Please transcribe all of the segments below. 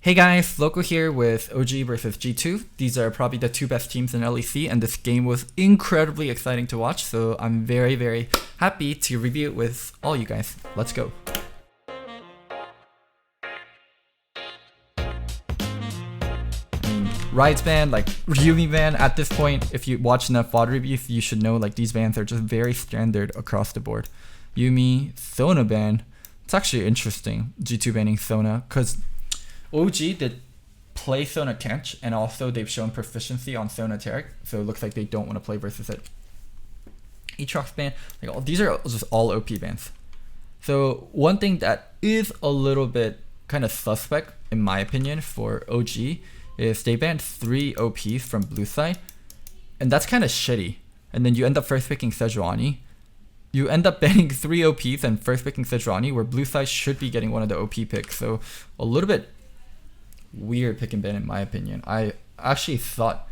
Hey guys, Loco here with OG versus G2. These are probably the two best teams in LEC, and this game was incredibly exciting to watch, so I'm very happy to review it with all you guys. Let's go. Rides ban, like Yumi ban, at this point, if you watch enough VOD reviews, you should know like these bans are just very standard across the board. Yumi, Sona ban, it's actually interesting, G2 banning Sona, because OG did play Sona Kench, and also they've shown proficiency on Sona Taric, so it looks like they don't want to play versus it. Aatrox ban, like these are just all OP bans. So one thing that is a little bit kind of suspect, in my opinion, for OG is they banned 3 OPs from blue side, and that's kind of shitty. And then you end up first picking Sejuani. You end up banning 3 OPs and first picking Sejuani, where blue side should be getting one of the OP picks. So a little bit weird pick and ban in my opinion. I actually thought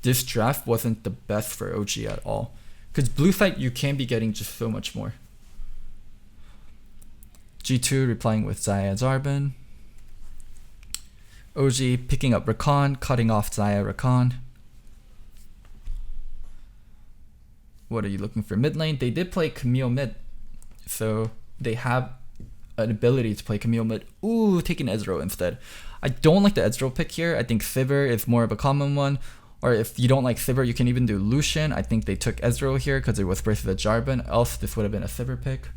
this draft wasn't the best for OG at all, because blue side you can be getting just so much more. G2 replying with Xayah Zarbon. OG picking up Rakan, cutting off Xayah Rakan. What are you looking for? Mid lane, they did play Camille mid, so they have an ability to play Camille mid. Ooh, taking Ezreal instead. I don't like the Ezreal pick here. I think Sivir is more of a common one. Or if you don't like Sivir, you can even do Lucian. I think they took Ezreal here because it was versus a Jarvan. Else, this would have been a Sivir pick.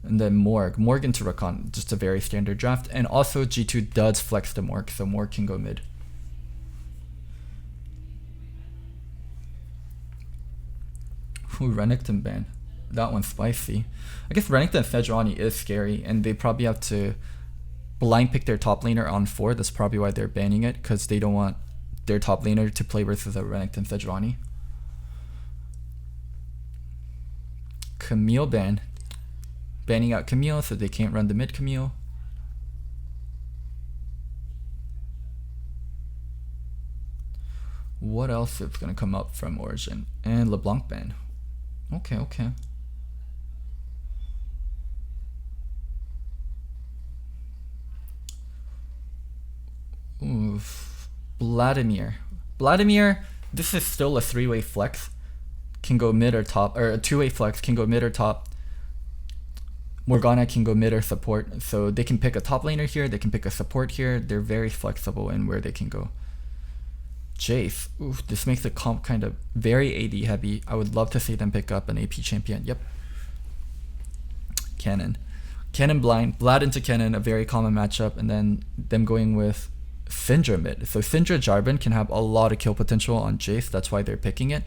And then Morg into Rakan, just a very standard draft. And also G2 does flex the Morg, so Morg can go mid. Ooh, Renekton ban. That one's spicy. I guess Renekton and Sejuani is scary, and they probably have to blind pick their top laner on 4. That's probably why they're banning it, because they don't want their top laner to play versus a Renekton Sejuani. Camille ban. Banning out Camille so they can't run the mid Camille. What else is going to come up from Origen? And LeBlanc ban. Okay. Oof. Vladimir, this is still a 3-way flex. Can go mid or top, or a 2-way flex, can go mid or top. Morgana can go mid or support, so they can pick a top laner here, they can pick a support here. They're very flexible in where they can go. Jace, oof, this makes the comp kind of very AD heavy. I would love to see them pick up an AP champion. Yep. Cannon blind, Vlad into Cannon, a very common matchup, and then them going with Syndra mid. So Syndra Jarvan can have a lot of kill potential on Jace, that's why they're picking it.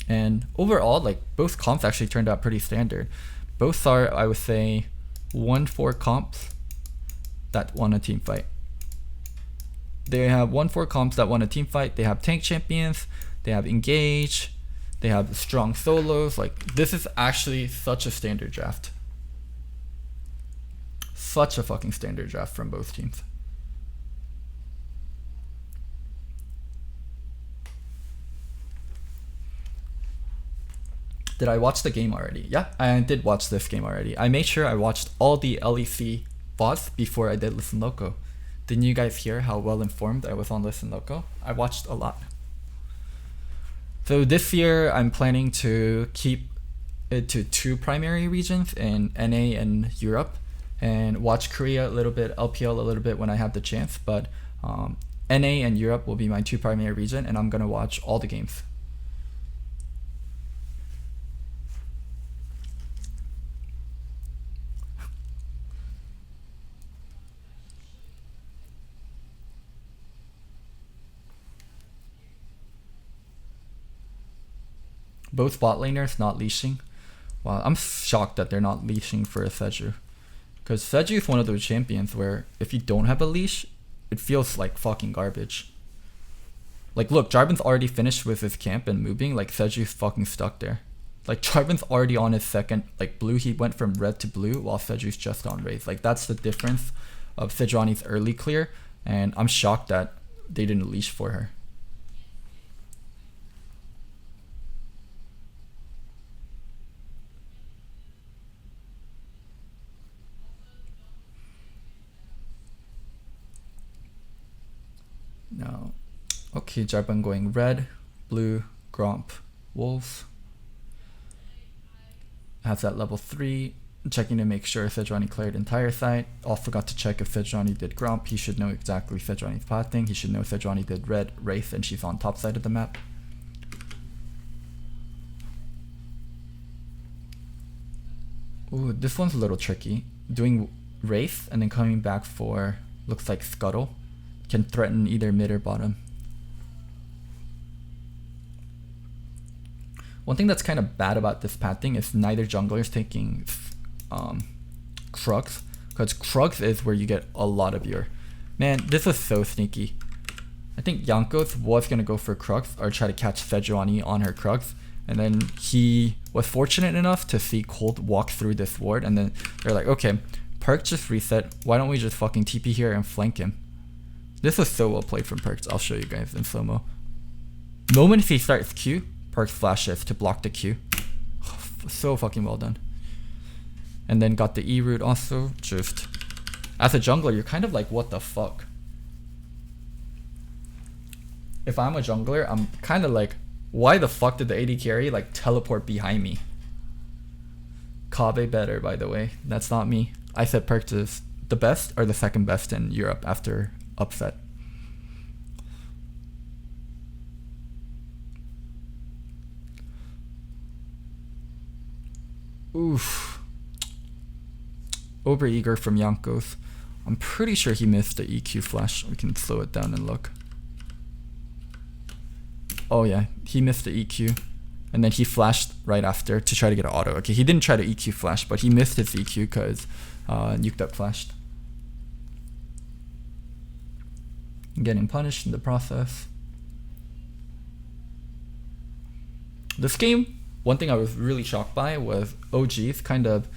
And overall, like both comps actually turned out pretty standard. Both are, I would say, 1-4 comps that won a team fight. They have 1-4 comps that won a team fight. They have tank champions, they have engage, they have strong solos. Like, this is actually such a standard draft. Such a fucking standard draft from both teams. Did I watch the game already? Yeah, I did watch this game already. I made sure I watched all the LEC VODs before I did Listen Loco. Didn't you guys hear how well informed I was on Listen Loco? I watched a lot. So this year I'm planning to keep it to 2 primary regions in NA and Europe, and watch Korea a little bit, LPL a little bit when I have the chance, but NA and Europe will be my 2 primary region, and I'm gonna watch all the games. Both bot laners not leashing. Wow, I'm shocked that they're not leashing for a Seju. Because Seju is one of those champions where if you don't have a leash, it feels like fucking garbage. Like look, Jarvan's already finished with his camp and moving, like Seju's fucking stuck there. Like Jarvan's already on his second, like blue, he went from red to blue while Seju's just on raise. Like that's the difference of Sejuani's early clear, and I'm shocked that they didn't leash for her. Now, okay, Jarban going red, blue, Gromp, wolves. Has that level 3. Checking to make sure Sejuani cleared entire site. Also forgot to check if Sejuani did Gromp. He should know exactly Sejuani's pathing. He should know Sejuani did red, Wraith, and she's on top side of the map. Ooh, this one's a little tricky. Doing Wraith and then coming back for, looks like Scuttle, can threaten either mid or bottom. One thing that's kind of bad about this pathing is neither jungler is taking Krux, because Krux is where you get a lot of your... Man, this was so sneaky. I think Jankos was going to go for Krux or try to catch Sejuani on her Krux, and then he was fortunate enough to see Colt walk through this ward, and then they're like, okay, Perkz just reset, why don't we just fucking TP here and flank him? This was so well played from Perkz. I'll show you guys in slow-mo. Moment he starts Q, Perkz flashes to block the Q. So fucking well done. And then got the E root also. Just as a jungler, you're kind of like, what the fuck? If I'm a jungler, I'm kind of like, why the fuck did the AD carry like teleport behind me? Kave better, by the way. That's not me. I said Perkz is the best or the second best in Europe after Upset. Oof. Over eager from Jankos. I'm pretty sure he missed the EQ flash. We can slow it down and look. Oh yeah, he missed the EQ. And then he flashed right after to try to get an auto. Okay, he didn't try to EQ flash, but he missed his EQ because Nuked Up flashed. Getting punished in the process. This game, one thing I was really shocked by was OG's kind of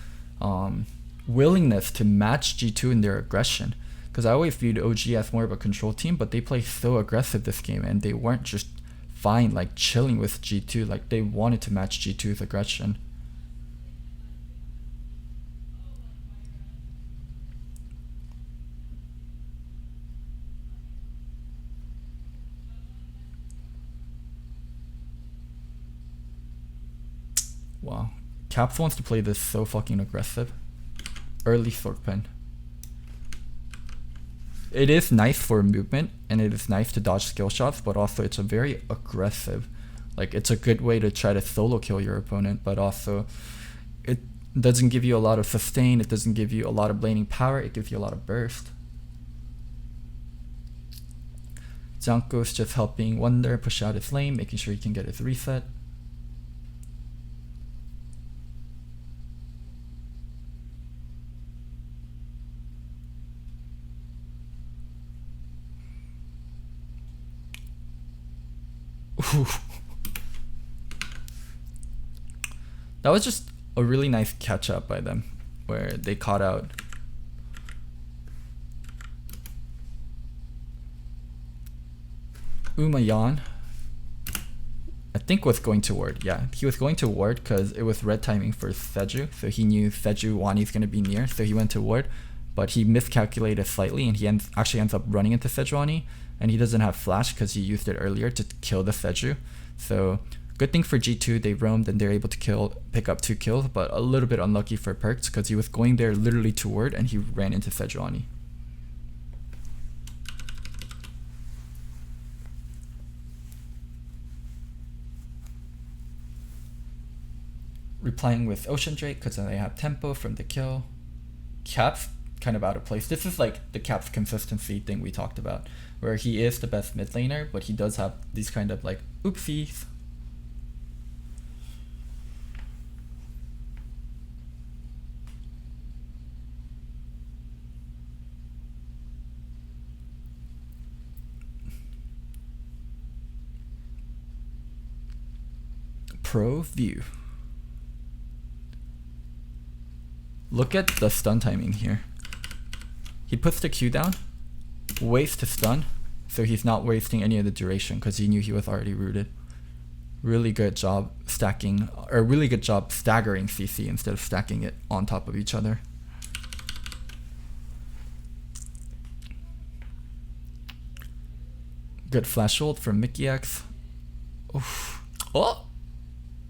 willingness to match G2 in their aggression. Because I always viewed OG as more of a control team, but they play so aggressive this game, and they weren't just fine like chilling with G2, like they wanted to match G2's aggression. Wow, Caps wants to play this so fucking aggressive. Early Sorkpen. It is nice for movement, and it is nice to dodge skill shots, but also it's a very aggressive, like it's a good way to try to solo kill your opponent, but also it doesn't give you a lot of sustain, it doesn't give you a lot of blading power, it gives you a lot of burst. Janko's just helping Wonder push out his lane, making sure he can get his reset. That was just a really nice catch up by them, where they caught out Umayan. I think was going to ward. Yeah, he was going to ward because it was red timing for Seju, so he knew Sejuani's going to be near, so he went to ward, but he miscalculated slightly, and he actually ends up running into Sejuani, and he doesn't have flash because he used it earlier to kill the Seju. So good thing for G2, they roamed and they're able to pick up 2 kills, but a little bit unlucky for Perkz because he was going there literally to ward and he ran into Sejuani. Replying with Ocean Drake because they have tempo from the kill. Caps kind of out of place. This is like the Caps consistency thing we talked about, where he is the best mid laner, but he does have these kind of like oopsies. Pro view. Look at the stun timing here. He puts the Q down, waits to stun, so he's not wasting any of the duration because he knew he was already rooted. Really good job stacking, or really good job staggering CC instead of stacking it on top of each other. Good flash ult from Mickey X. Oof. Oh!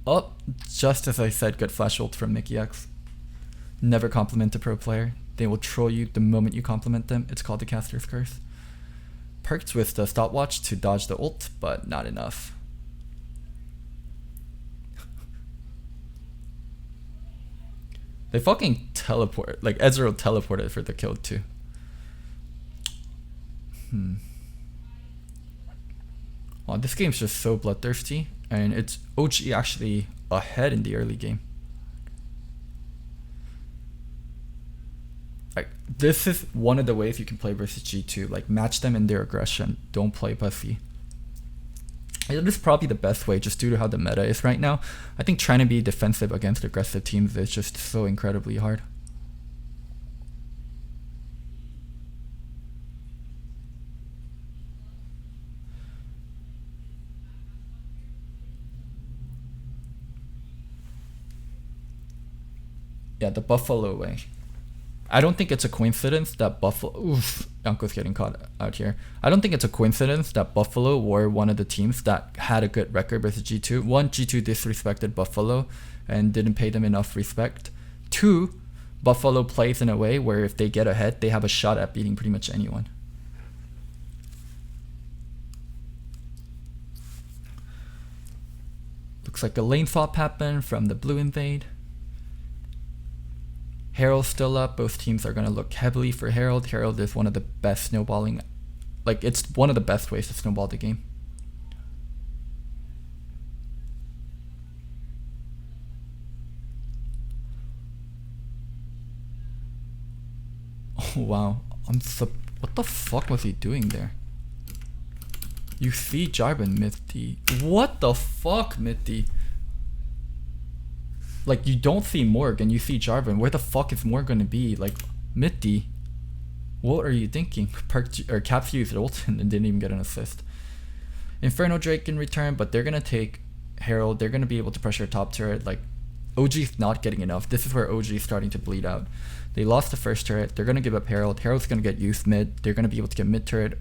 Oh! Just as I said, good flash ult from Mickey X. Never compliment a pro player. They will troll you the moment you compliment them. It's called the caster's curse. Perkz with the stopwatch to dodge the ult, but not enough. They fucking teleport. Like, Ezreal teleported for the kill too. Wow, this game's just so bloodthirsty. And it's OG actually ahead in the early game. Like, this is one of the ways you can play versus G2. Like, match them in their aggression. Don't play pussy. It is probably the best way just due to how the meta is right now. I think trying to be defensive against aggressive teams is just so incredibly hard. Yeah, the Buffalo way. I don't think it's a coincidence that Buffalo... Oof, Yanko's getting caught out here. I don't think it's a coincidence that Buffalo were one of the teams that had a good record versus G2. One, G2 disrespected Buffalo and didn't pay them enough respect. Two, Buffalo plays in a way where if they get ahead, they have a shot at beating pretty much anyone. Looks like a lane swap happened from the blue invade. Herald's still up. Both teams are going to look heavily for Herald. Herald is one of the best snowballing. Like, it's one of the best ways to snowball the game. Oh, wow. What the fuck was he doing there? You see Jarvan mid-D. What the fuck, mid-D? Like, you don't see Morg and you see Jarvan. Where the fuck is Morg gonna be? Like, mid-D. What are you thinking? Caps used ult and didn't even get an assist. Inferno Drake in return, but they're gonna take Herald. They're gonna be able to pressure top turret. Like, OG's not getting enough. This is where OG is starting to bleed out. They lost the first turret. They're gonna give up Herald. Herald's gonna get used mid. They're gonna be able to get mid turret.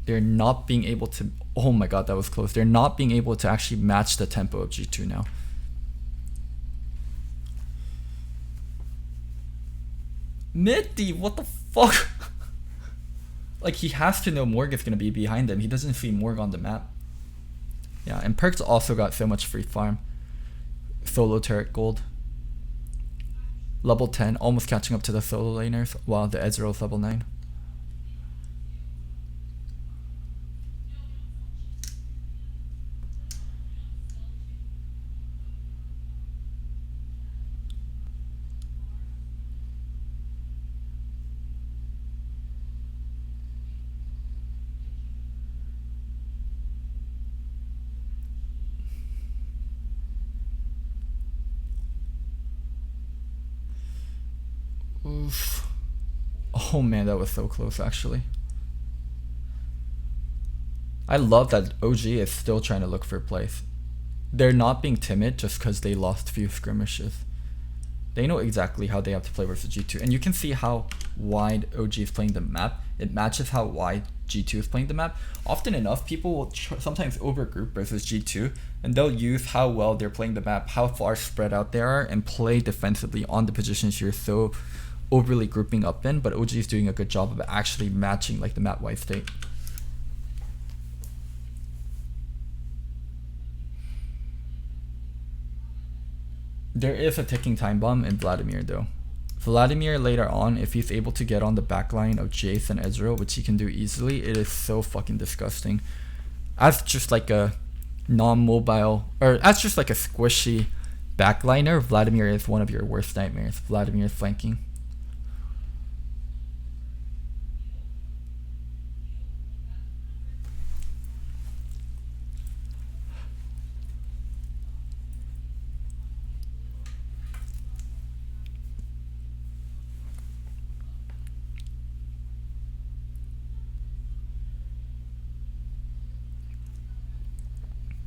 They're not being able to... Oh my god, that was close. They're not being able to actually match the tempo of G2 now. Mid-D, what the fuck? Like, he has to know Morg is going to be behind him. He doesn't see Morg on the map. Yeah, and Perkz also got so much free farm. Solo turret gold. Level 10, almost catching up to the solo laners, while the Ezreal's level 9. Oof. Oh man, that was so close actually. I love that OG is still trying to look for plays. They're not being timid just because they lost few skirmishes. They know exactly how they have to play versus G2. And you can see how wide OG is playing the map. It matches how wide G2 is playing the map. Often enough, people will sometimes overgroup versus G2. And they'll use how well they're playing the map, how far spread out they are, and play defensively on the positions you're so overly grouping up in. But OG is doing a good job of actually matching like the map wide state. There is a ticking time bomb in Vladimir though. Vladimir later on, if he's able to get on the backline of Jace and Ezreal, which he can do easily, it is so fucking disgusting. As just like a non-mobile, or as just like a squishy backliner, Vladimir is one of your worst nightmares. Vladimir flanking.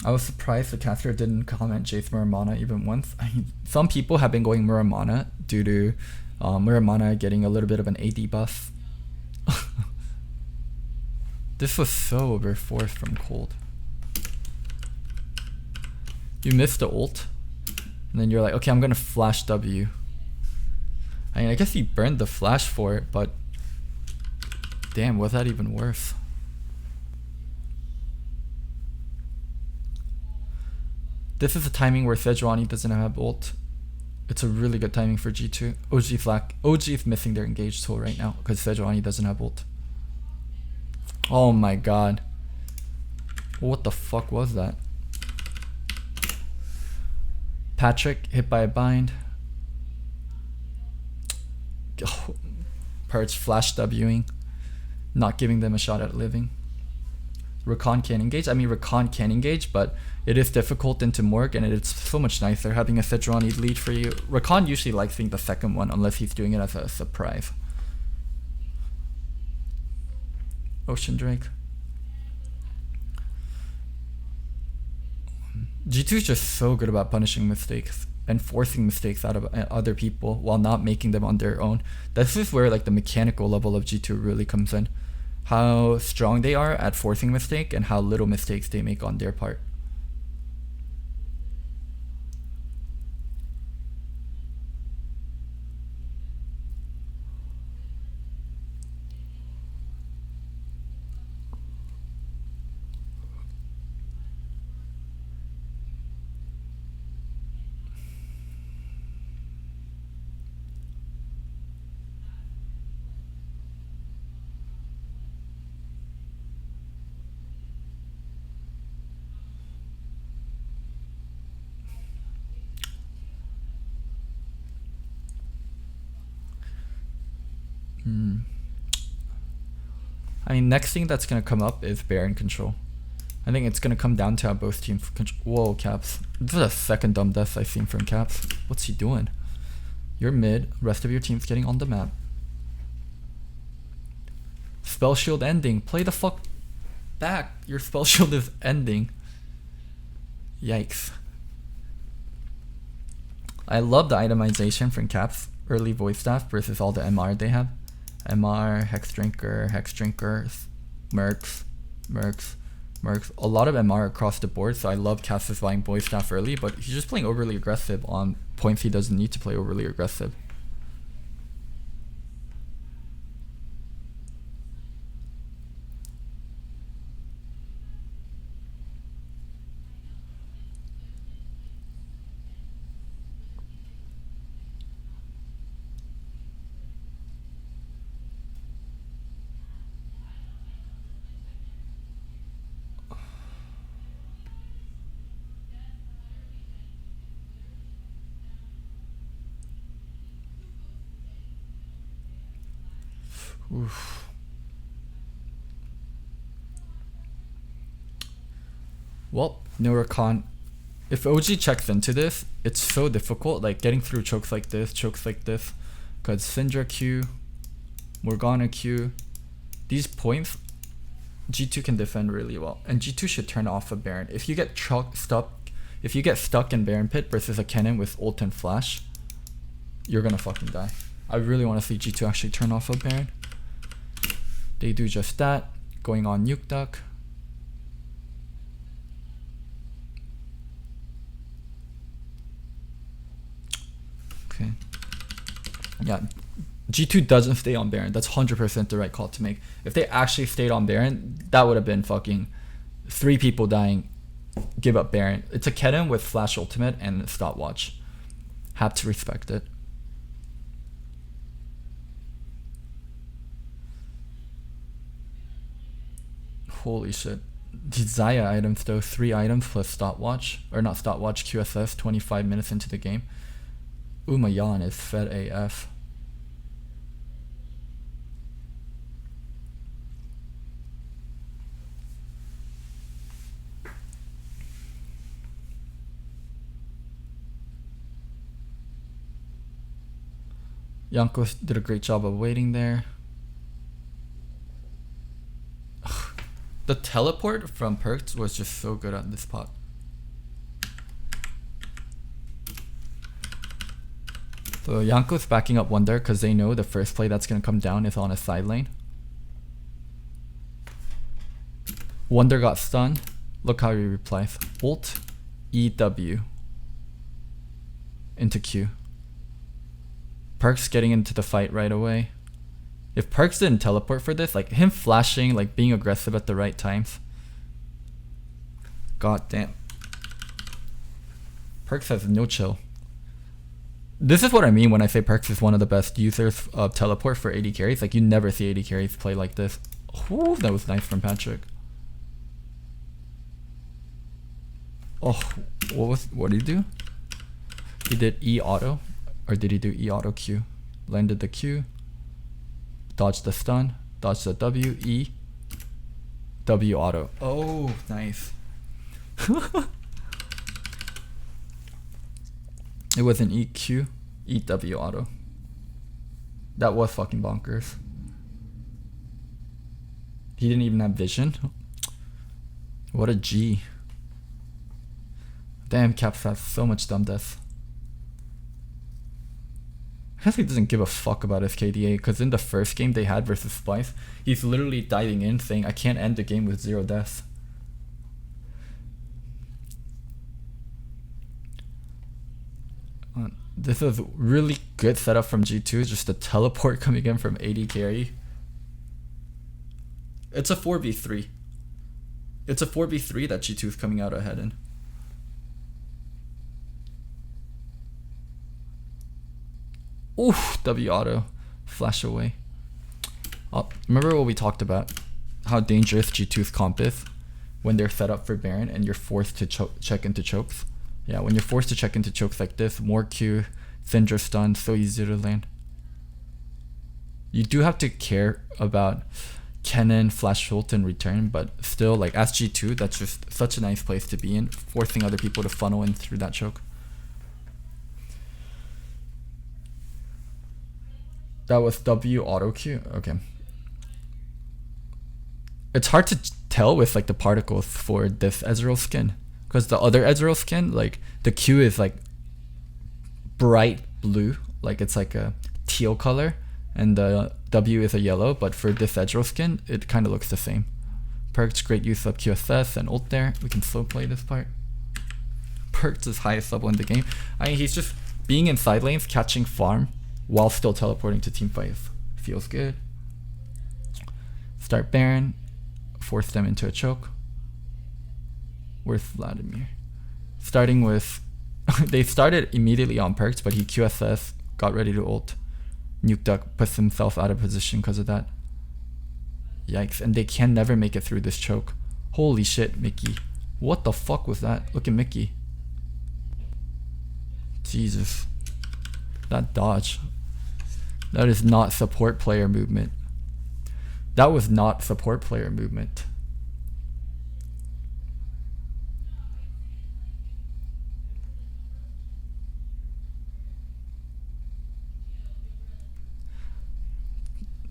I was surprised the caster didn't comment Jace Muramana even once. I mean, some people have been going Muramana due to Muramana getting a little bit of an AD buff. This was so overforced from cold. You missed the ult, and then you're like, okay, I'm gonna flash W. I mean, I guess he burned the flash for it, but damn, was that even worse? This is a timing where Sejuani doesn't have ult. It's a really good timing for G2. OG is missing their engaged tool right now because Sejuani doesn't have ult. Oh my god. What the fuck was that? Patrick hit by a bind. Oh, Perkz flash Wing. Not giving them a shot at living. Rakan can engage. I mean, Rakan can engage, but it is difficult into Morg, and it's so much nicer having a Sejuani lead for you. Rakan usually likes seeing the second one unless he's doing it as a surprise. Ocean Drake. G2 is just so good about punishing mistakes and forcing mistakes out of other people while not making them on their own. This is where like the mechanical level of G2 really comes in. How strong they are at forcing mistake and how little mistakes they make on their part. I mean, next thing that's going to come up is Baron control. I think it's going to come down to how both teams control. Whoa, Caps. This is a second dumb death I've seen from Caps. What's he doing? You're mid. Rest of your team's getting on the map. Spell shield ending. Play the fuck back. Your spell shield is ending. Yikes. I love the itemization from Caps. Early voice staff versus all the MR they have. MR, Hex Drinker, Merkz. A lot of MR across the board, so I love Cass buying voice staff early, but he's just playing overly aggressive on points he doesn't need to play overly aggressive. Oof. Well, no Rakan. If OG checks into this, it's so difficult, like getting through chokes like this, because Syndra Q, Morgana Q, these points, G2 can defend really well, and G2 should turn off a Baron. If you get stuck in Baron Pit versus a cannon with ult and flash, you're gonna fucking die. I really want to see G2 actually turn off a Baron. They do just that, going on Nuke Duck. Okay. Yeah, G2 doesn't stay on Baron. That's 100% the right call to make. If they actually stayed on Baron, that would have been fucking 3 people dying. Give up Baron. It's a Kennen with flash ultimate and stopwatch. Have to respect it. Holy shit. These Xayah items though, 3 items plus stopwatch, or not stopwatch, QSS, 25 minutes into the game. Umayan is fed AF. Jankos did a great job of waiting there. The teleport from Perkz was just so good on this pot. So Jankos backing up Wonder because they know the first play that's going to come down is on a side lane. Wonder got stunned. Look how he replies. Ult EW into Q. Perkz getting into the fight right away. If Perkz didn't teleport for this, like him flashing, like being aggressive at the right times. God damn. Perkz has no chill. This is what I mean when I say Perkz is one of the best users of teleport for AD carries. Like you never see AD carries play like this. Ooh, that was nice from Patrick. Oh, what did he do? He did E auto, or did he do E auto Q? Landed the Q, dodged the stun, dodged the W, E, W auto. Oh, nice. It was an EQ, EW auto. That was fucking bonkers. He didn't even have vision. What a G. Damn, Caps has so much dumb death. I guess he doesn't give a fuck about his KDA, because in the first game they had versus Splice, he's literally diving in saying, I can't end the game with 0 deaths. This is really good setup from G2, just a teleport coming in from AD carry. It's a 4v3. It's a 4v3 that G2 is coming out ahead in. Oof, W auto. Flash away. Remember what we talked about? How dangerous G2's comp is when they're set up for Baron and you're forced to check into chokes. Yeah, when you're forced to check into chokes like this, more Q, Syndra stun, so easy to land. You do have to care about cannon, flash ult, and return, but still, like as G2, that's just such a nice place to be in, forcing other people to funnel in through that choke. That was W auto Q. Okay. It's hard to tell with like the particles for this Ezreal skin, because the other Ezreal skin, like the Q is like bright blue, like it's like a teal color, and the W is a yellow, but for this Ezreal skin, it kind of looks the same. Perkz, great use of QSS and ult there. We can slow play this part. Perkz is highest level in the game. I mean, he's just being in side lanes, catching farm, while still teleporting to team fights. Feels good. Start Baron. Force them into a choke. Where's Vladimir? Starting with... they started immediately on Perkz, but he QSS, got ready to ult. Nuke Duck puts himself out of position because of that. Yikes, and they can never make it through this choke. Holy shit, Mickey. What the fuck was that? Look at Mickey. Jesus. That dodge. That is not support player movement. That was not support player movement.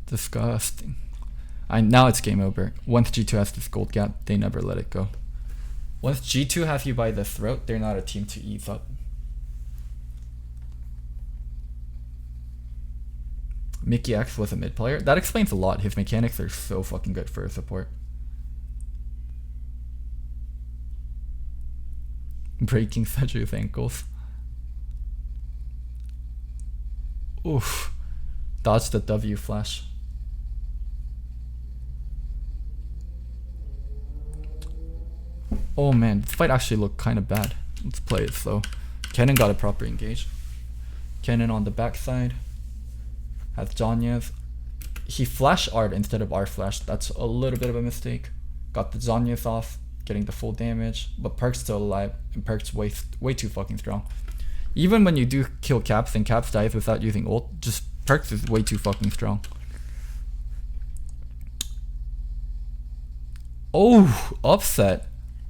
Disgusting. Now it's game over. Once G2 has this gold gap, they never let it go. Once G2 has you by the throat, they're not a team to ease up. Mickey X was a mid player. That explains a lot. His mechanics are so fucking good for a support. Breaking Seju's ankles. Oof. Dodge the W flash. Oh man, this fight actually looked kind of bad. Let's play it slow. Kennen got a proper engage. Kennen on the backside. Has Zhonya's. He flash art instead of R flash. That's a little bit of a mistake. Got the Zhonya's off, getting the full damage. But Perkz still alive, and Perkz way too fucking strong. Even when you do kill Caps and Caps dies without using ult, just Perkz is way too fucking strong. Oh, upset.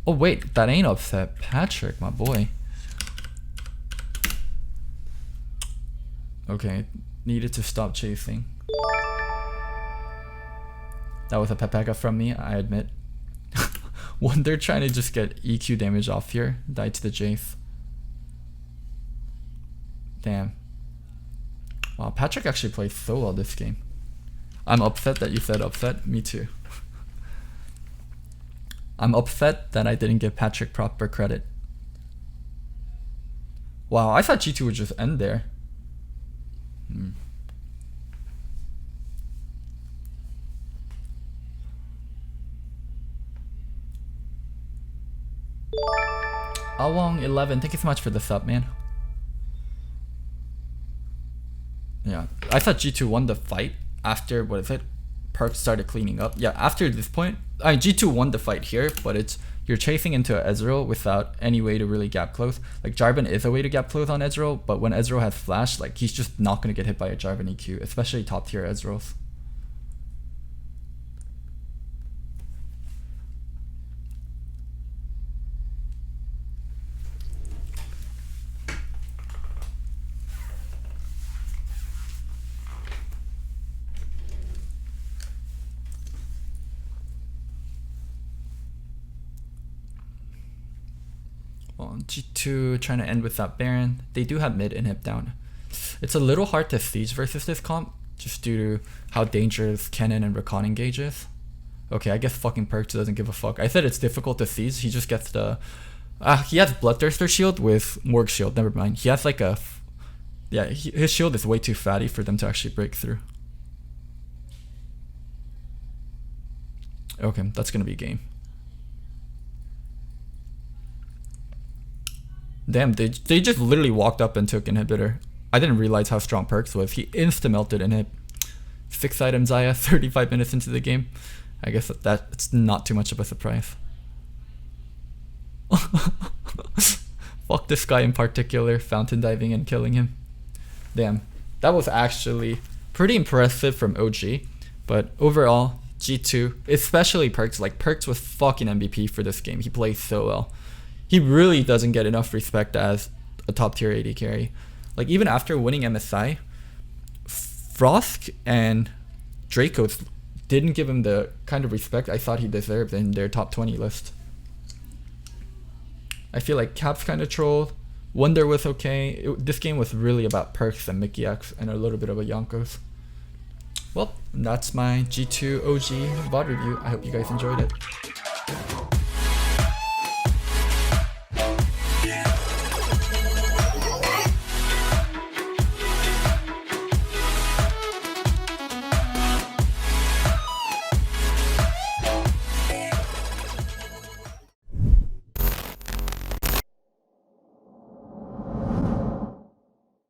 Oh wait, that ain't upset. Patrick, my boy. Okay, needed to stop chasing. That was a Pepega from me, I admit. Wonder trying to just get EQ damage off here. Died to the Jace. Damn. Wow, Patrick actually played so well this game. I'm upset that you said upset. Me too. I'm upset that I didn't give Patrick proper credit. Wow, I thought G2 would just end there. Awong11, thank you so much for the sub, man. Yeah, I thought G2 won the fight after, what is it? Perkz started cleaning up. Yeah, after this point, G2 won the fight here, but it's you're chasing into Ezreal without any way to really gap close. Like Jarvan is a way to gap close on Ezreal, but when Ezreal has flash, like he's just not gonna get hit by a Jarvan EQ, especially top tier Ezreals. Well, G2 trying to end with that Baron. They do have mid inhib down. It's a little hard to siege versus this comp, just due to how dangerous Kennen and Rakan engage is. Okay, I guess fucking Perkz doesn't give a fuck. I said it's difficult to siege. He just gets the... he has Bloodthirster shield with Morg shield. Never mind. He has like a... Yeah, his shield is way too fatty for them to actually break through. Okay, that's gonna be a game. Damn, they just literally walked up and took inhibitor. I didn't realize how strong Perkz was. He insta-melted inhib. 6 items Zaya, 35 minutes into the game. I guess that's not too much of a surprise. Fuck this guy in particular, fountain diving and killing him. Damn, that was actually pretty impressive from OG. But overall, G2, especially Perkz, like Perkz was fucking MVP for this game. He played so well. He really doesn't get enough respect as a top tier AD carry. Like even after winning MSI, Frost and Dracos didn't give him the kind of respect I thought he deserved in their top 20 list. I feel like Caps kind of trolled. Wonder was okay. This game was really about Perkz and Mickey X and a little bit of a Yonkos. Well, that's my G2 OG VOD review. I hope you guys enjoyed it.